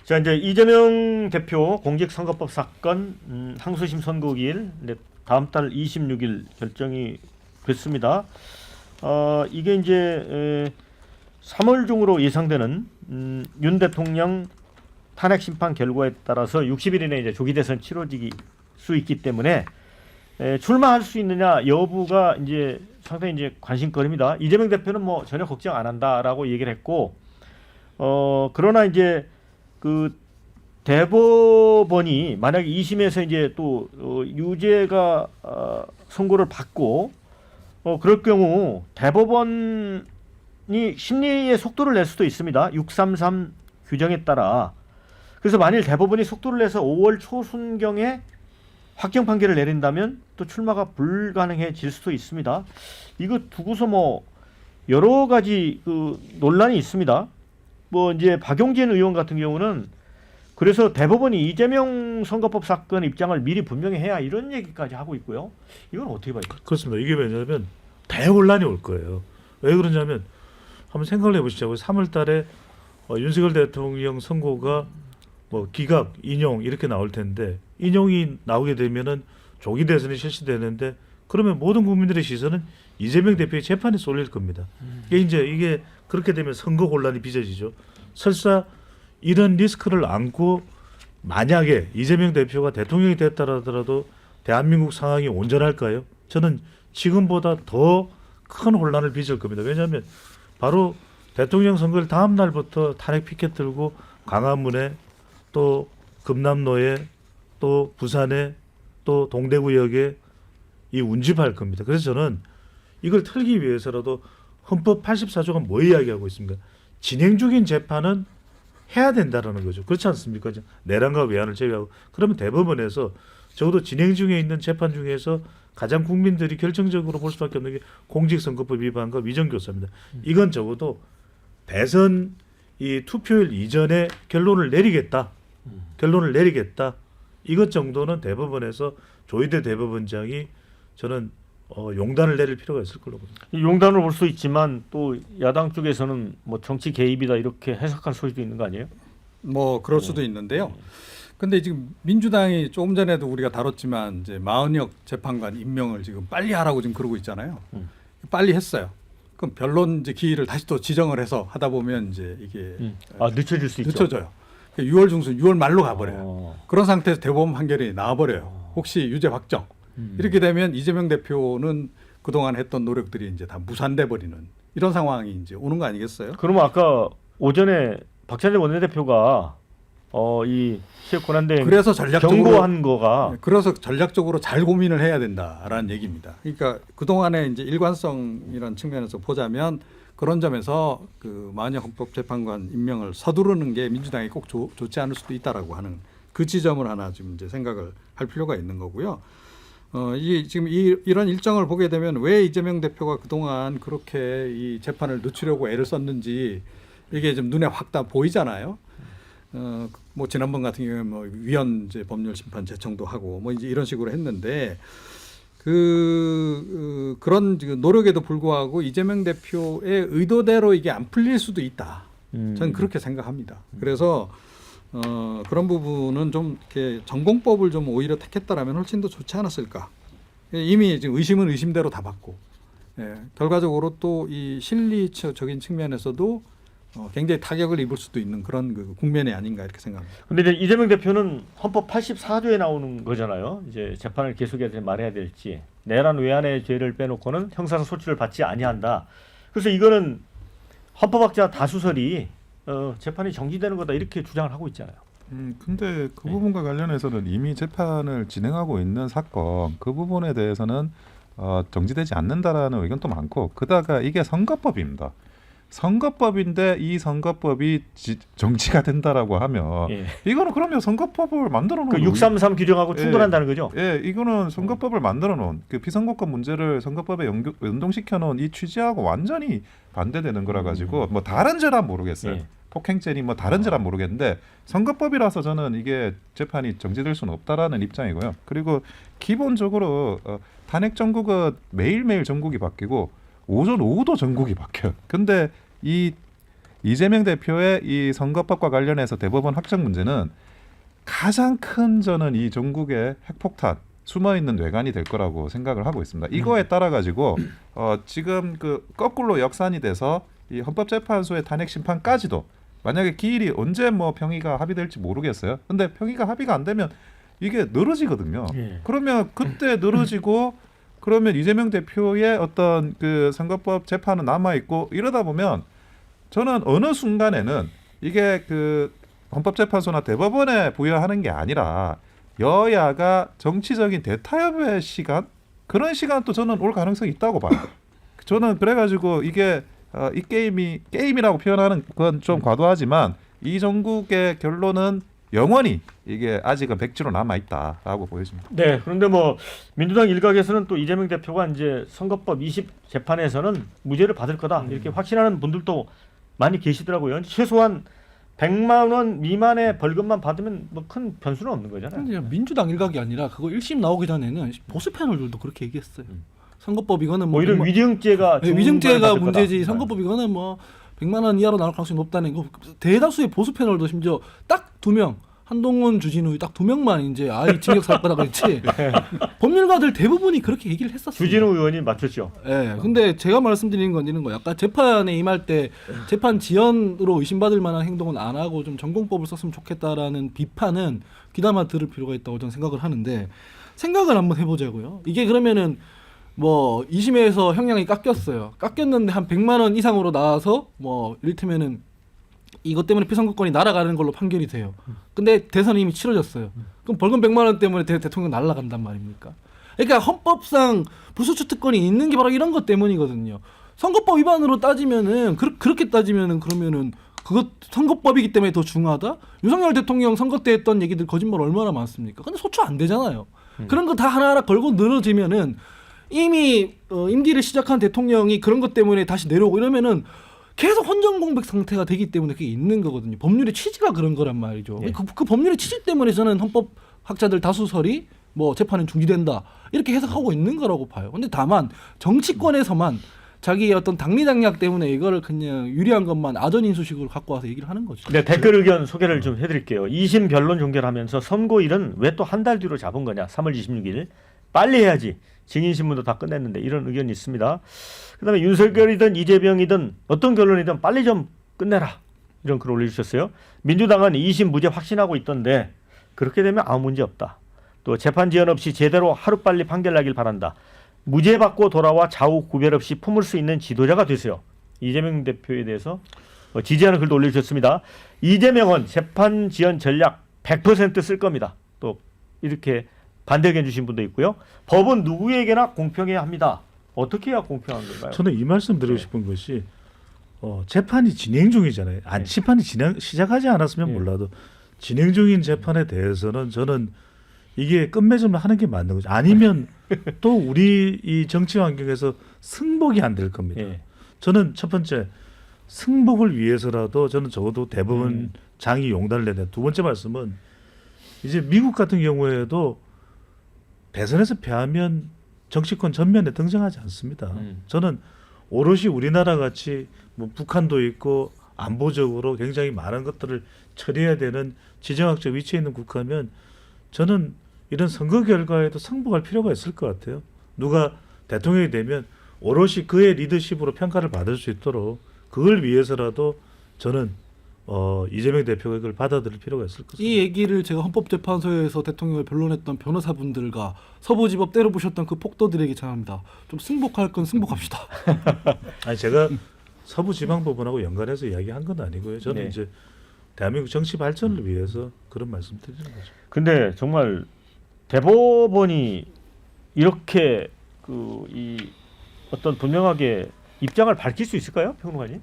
자, 이제 이재명 대표 공직선거법 사건 항소심 선고기일 다음 달 26일 결정이 됐습니다. 이게 이제 3월 중으로 예상되는 윤 대통령 탄핵 심판 결과에 따라서 60일 이내 이제 조기 대선 치러질 수 있기 때문에 출마할 수 있느냐 여부가 이제 상당히 이제 관심거리입니다. 이재명 대표는 뭐 전혀 걱정 안 한다라고 얘기를 했고, 그러나 이제 그 대법원이 만약 2심에서 이제 또 유죄가 선고를 받고 그럴 경우 대법원이 심리의 속도를 낼 수도 있습니다. 633 규정에 따라. 그래서 만일 대법원이 속도를 내서 5월 초순경에 확정 판결을 내린다면 또 출마가 불가능해질 수도 있습니다. 이거 두고서 뭐 여러 가지 그 논란이 있습니다. 뭐 이제 박용진 의원 같은 경우는 그래서 대법원이 이재명 선거법 사건 입장을 미리 분명히 해야 이런 얘기까지 하고 있고요. 이건 어떻게 봐요? 그렇습니다. 이게 왜냐하면 대혼란이 올 거예요. 왜 그러냐면 한번 생각을 해보시자고요. 3월 달에 윤석열 대통령 선고가 뭐 기각, 인용 이렇게 나올 텐데 인용이 나오게 되면은 조기 대선이 실시되는데 그러면 모든 국민들의 시선은 이재명 대표의 재판에 쏠릴 겁니다. 이게 그렇게 되면 선거 곤란이 빚어지죠. 설사 이런 리스크를 안고 만약에 이재명 대표가 대통령이 됐다 하더라도 대한민국 상황이 온전할까요? 저는 지금보다 더 큰 혼란을 빚을 겁니다. 왜냐하면 바로 대통령 선거를 다음 날부터 탄핵 피켓 들고 광화문에 또 금남로에 또 부산에 또 동대구역에 이 운집할 겁니다. 그래서 저는 이걸 틀기 위해서라도 헌법 84조가 뭐 이야기하고 있습니까? 진행 중인 재판은 해야 된다라는 거죠. 그렇지 않습니까? 내란과 외환을 제외하고. 그러면 대법원에서 적어도 진행 중에 있는 재판 중에서 가장 국민들이 결정적으로 볼 수밖에 없는 게 공직선거법 위반과 위정교사입니다. 이건 적어도 대선 이 투표일 이전에 결론을 내리겠다. 이것 정도는 대법원에서 조희대 대법원장이 저는 용단을 내릴 필요가 있을 걸로 봅니다. 용단을 볼 수 있지만 또 야당 쪽에서는 뭐 정치 개입이다 이렇게 해석할 소리도 있는 거 아니에요? 뭐 그럴 수도 있는데요. 근데 지금 민주당이 조금 전에도 우리가 다뤘지만 이제 마은혁 재판관 임명을 지금 빨리 하라고 지금 그러고 있잖아요. 빨리 했어요. 그럼 변론 이제 기일을 다시 또 지정을 해서 하다 보면 이제 이게 늦춰질 수 있죠. 늦춰져요. 6월 중순, 6월 말로 가버려요. 그런 상태에서 대법원 판결이 나와버려요. 혹시 유죄 확정. 이렇게 되면 이재명 대표는 그동안 했던 노력들이 이제 다 무산돼 버리는 이런 상황이 이제 오는 거 아니겠어요? 그러면 아까 오전에 박찬대 원내대표가 이 시액 권한대행 그래서 전략적으로 경고한 거가 그래서 전략적으로 잘 고민을 해야 된다라는 얘기입니다. 그러니까 그동안에 이제 일관성이라는 측면에서 보자면 그런 점에서 그 마은혁 헌법재판관 임명을 서두르는 게 민주당이 꼭 좋지 않을 수도 있다라고 하는 그 지점을 하나 지금 이제 생각을 할 필요가 있는 거고요. 지금 이런 일정을 보게 되면 왜 이재명 대표가 그동안 그렇게 이 재판을 늦추려고 애를 썼는지 이게 좀 눈에 확 다 보이잖아요. 뭐 지난번 같은 경우에 뭐 위헌제 법률 심판 제청도 하고 뭐 이제 이런 식으로 했는데 그런 노력에도 불구하고 이재명 대표의 의도대로 이게 안 풀릴 수도 있다. 저는 그렇게 생각합니다. 그래서 그런 부분은 좀 이렇게 전공법을 좀 오히려 택했다라면 훨씬 더 좋지 않았을까. 이미 지금 의심은 의심대로 다 받고, 결과적으로 또 이 실리적인 측면에서도 굉장히 타격을 입을 수도 있는 그런 그 국면이 아닌가 이렇게 생각합니다. 근데 이제 이재명 대표는 헌법 84조에 나오는 거잖아요. 이제 재판을 계속해야 될 말해야 될지 내란 외환의 죄를 빼놓고는 형사상 소치를 받지 아니한다. 그래서 이거는 헌법학자 다수설이 재판이 정지되는 거다 이렇게 주장을 하고 있잖아요. 근데 그 부분과 관련해서는 이미 재판을 진행하고 있는 사건 그 부분에 대해서는 정지되지 않는다라는 의견도 많고, 그다가 이게 선거법입니다. 선거법인데 이 선거법이 정치가 된다라고 하면 이거는 그러면 선거법을 만들어 놓은 그 633 규정하고 충돌한다는 거죠. 이거는 선거법을 만들어 놓은 그 비선거법 문제를 선거법에 연동시켜 놓은 이 취지하고 완전히 반대되는 거라 가지고 뭐 다른 죄란 모르겠어요. 폭행죄니 뭐 다른 죄란 모르겠는데 선거법이라서 저는 이게 재판이 정지될 수는 없다라는 입장이고요. 그리고 기본적으로 탄핵 정국은 매일매일 정국이 바뀌고 오전 오후도 전국이 바뀌어요. 근데 이 이재명 대표의 이 선거법과 관련해서 대법원 확정 문제는 가장 큰 저는 이 전국의 핵폭탄 숨어 있는 뇌관이 될 거라고 생각을 하고 있습니다. 이거에 따라 가지고 지금 그 거꾸로 역산이 돼서 이 헌법재판소의 탄핵 심판까지도 만약에 기일이 언제 뭐 평의가 합의될지 모르겠어요. 근데 평의가 합의가 안 되면 이게 늘어지거든요. 예. 그러면 그때 늘어지고 그러면 이재명 대표의 어떤 그 선거법 재판은 남아 있고 이러다 보면 저는 어느 순간에는 이게 그 헌법재판소나 대법원에 부여하는 게 아니라 여야가 정치적인 대타협의 시간 그런 시간도 저는 올 가능성이 있다고 봐요. 저는 그래가지고 이게 이 게임이라고 표현하는 건 좀 과도하지만 이 전국의 결론은 영원히 이게 아직은 백지로 남아 있다라고 보여집니다. 네. 그런데 뭐 민주당 일각에서는 또 이재명 대표가 이제 선거법 20 재판에서는 무죄를 받을 거다 이렇게 확신하는 분들도 많이 계시더라고요. 최소한 100만 원 미만의 벌금만 받으면 뭐 큰 변수는 없는 거잖아요. 근데 민주당 일각이 아니라 그거 1심 나오기 전에는 보수 패널들도 그렇게 얘기했어요. 선거법 이거는 뭐 오히려 100만 위증죄가 네, 중형을 위증죄가 받을 문제지 거다. 선거법 이거는 뭐 100만 원 이하로 나올 가능성이 높다는 거. 대다수의 보수 패널도 심지어 딱 2명 한동훈 주진우 딱 2명만 이제 아이 징역 살 거다 그랬지. 법률가들 대부분이 그렇게 얘기를 했었어요. 주진우 의원이 맞췄죠. 예. 근데 제가 말씀드리는 건 이런 거. 약간 재판에 임할 때 재판 지연으로 의심받을 만한 행동은 안 하고 좀 전공법을 썼으면 좋겠다라는 비판은 귀담아 들을 필요가 있다고 저는 생각을 하는데 생각을 한번 해보자고요. 이게 그러면은 뭐 2심에서 형량이 깎였어요. 깎였는데 한 100만 원 이상으로 나와서 뭐 이를테면은 이것 때문에 피선거권이 날아가는 걸로 판결이 돼요. 근데 대선이 이미 치러졌어요. 그럼 벌금 100만 원 때문에 대통령 날아간단 말입니까? 그러니까 헌법상 불소추 특권이 있는 게 바로 이런 것 때문이거든요. 선거법 위반으로 따지면은 그렇게 따지면은 그러면은 그것 선거법이기 때문에 더 중요하다? 윤석열 대통령 선거 때 했던 얘기들 거짓말 얼마나 많습니까? 근데 소추 안 되잖아요. 그런 거 다 하나하나 걸고 늘어지면은 이미 임기를 시작한 대통령이 그런 것 때문에 다시 내려오고 이러면은 계속 헌정 공백 상태가 되기 때문에 그게 있는 거거든요. 법률의 취지가 그런 거란 말이죠. 네. 그 법률의 취지 때문에 저는 헌법학자들 다수설이 뭐 재판은 중지된다 이렇게 해석하고 있는 거라고 봐요. 근데 다만 정치권에서만 자기의 어떤 당리당략 때문에 이거를 그냥 유리한 것만 아전인수식으로 갖고 와서 얘기를 하는 거죠. 네, 댓글 의견 소개를 좀 해드릴게요. 2심 변론 종결하면서 선고일은 왜 또 한 달 뒤로 잡은 거냐? 3월 26일 빨리 해야지. 증인신문도 다 끝냈는데 이런 의견이 있습니다. 그다음에 윤석열이든 이재명이든 어떤 결론이든 빨리 좀 끝내라. 이런 글 올려주셨어요. 민주당은 2심 무죄 확신하고 있던데 그렇게 되면 아무 문제 없다. 또 재판 지연 없이 제대로 하루빨리 판결 나길 바란다. 무죄 받고 돌아와 좌우 구별 없이 품을 수 있는 지도자가 되세요. 이재명 대표에 대해서 지지하는 글도 올려주셨습니다. 이재명은 재판 지연 전략 100% 쓸 겁니다. 또 이렇게 반대 의견 주신 분도 있고요. 법은 누구에게나 공평해야 합니다. 어떻게 해야 공평한 건가요? 저는 이 말씀 드리고 싶은 것이 재판이 진행 중이잖아요. 재판이 시작하지 않았으면 네. 몰라도 진행 중인 재판에 대해서는 저는 이게 끝맺음을 하는 게 맞는 거죠. 아니면 또 우리 이 정치 환경에서 승복이 안 될 겁니다. 예. 저는 첫 번째 승복을 위해서라도 저는 적어도 대법원 장이 용단을 내는 두 번째 말씀은 이제 미국 같은 경우에도 대선에서 패하면 정치권 전면에 등장하지 않습니다. 저는 오롯이 우리나라 같이 뭐 북한도 있고 안보적으로 굉장히 많은 것들을 처리해야 되는 지정학적 위치에 있는 국가면 저는 이런 선거 결과에도 승복할 필요가 있을 것 같아요. 누가 대통령이 되면 오롯이 그의 리더십으로 평가를 받을 수 있도록 그걸 위해서라도 저는 이재명 대표가 이걸 받아들일 필요가 있을 것 같습니다. 이 얘기를 제가 헌법재판소에서 대통령을 변론했던 변호사분들과 서부지법 때려부셨던 그 폭도들에게 전합니다. 좀 승복할 건 승복합시다. 아니 제가 서부지방법원하고 연관해서 이야기한 건 아니고요. 저는 네. 이제 대한민국 정치 발전을 위해서 그런 말씀드리는 거죠. 근데 정말 대법원이 이렇게 이 어떤 분명하게 입장을 밝힐 수 있을까요, 평론가님?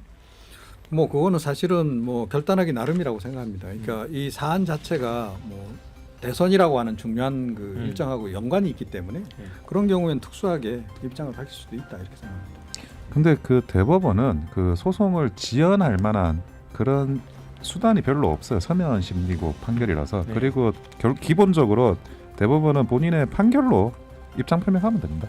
뭐 그거는 사실은 뭐 결단하기 나름이라고 생각합니다. 그러니까 이 사안 자체가 뭐 대선이라고 하는 중요한 그 일정하고 연관이 있기 때문에 그런 경우에는 특수하게 입장을 밝힐 수도 있다 이렇게 생각합니다. 근데 그 대법원은 그 소송을 지연할 만한 그런 수단이 별로 없어요. 서면 심리고 판결이라서. 네. 그리고 기본적으로 대법원은 본인의 판결로 입장 표명하면 됩니다.